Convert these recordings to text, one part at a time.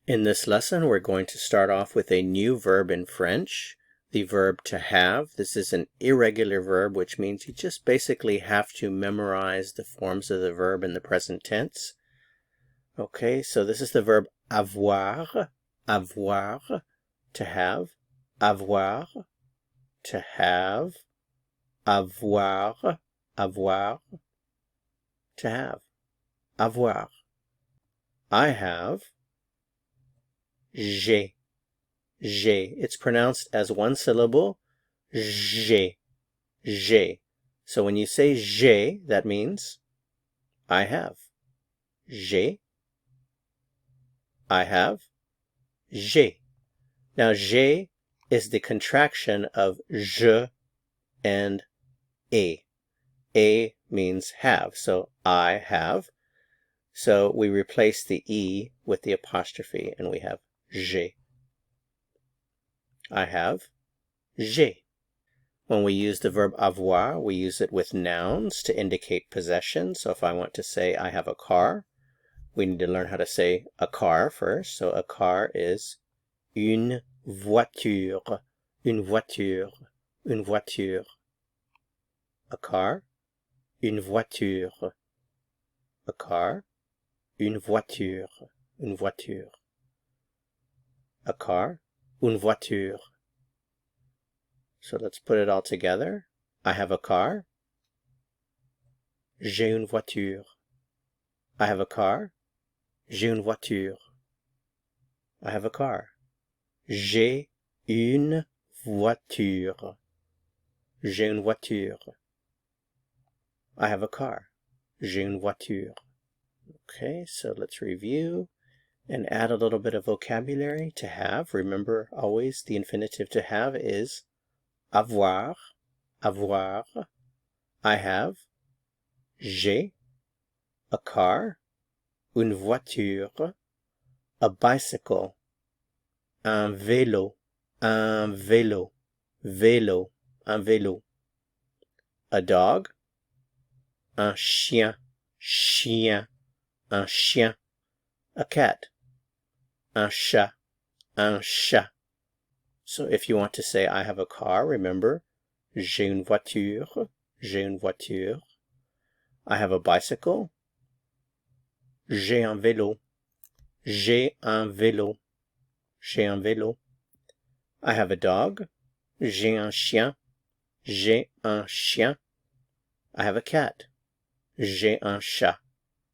In this lesson, we're going to start off with a new verb in French, the verb to have. This is an irregular verb, which means you just basically have to memorize the forms of the verb in the present tense. Okay, so this is the verb avoir, avoir, to have, avoir, to have, avoir, avoir, to have, avoir. I have, j'ai, j'ai. It's pronounced as one syllable, j'ai, j'ai. So when you say j'ai, that means I have. J'ai, I have, j'ai. Now j'ai is the contraction of je and a. A means have, so I have. So we replace the E with the apostrophe and we have j'ai. I have, j'ai. When we use the verb avoir, we use it with nouns to indicate possession. So if I want to say I have a car, we need to learn how to say a car first. So a car is une voiture, une voiture, une voiture. A car, une voiture. A car, une voiture, une voiture. A car, une voiture. So let's put it all together. I have a car. J'ai une voiture. I have a car. J'ai une voiture. I have a car. J'ai une voiture. J'ai une voiture. I have a car. J'ai une voiture. Okay, so let's review and add a little bit of vocabulary. To have, remember always the infinitive to have is avoir, avoir. I have, j'ai, a car, une voiture, a bicycle, un vélo, un vélo, vélo, un vélo. A dog, un chien, chien, un chien. A cat, un chat, un chat. So if you want to say I have a car, remember, j'ai une voiture, j'ai une voiture. I have a bicycle, j'ai un vélo, j'ai un vélo, j'ai un vélo. I have a dog, j'ai un chien, j'ai un chien. I have a cat, j'ai un chat,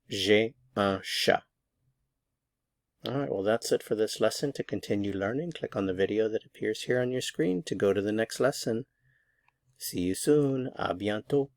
j'ai un chat. Alright, well that's it for this lesson. To continue learning, click on the video that appears here on your screen to go to the next lesson. See you soon. À bientôt.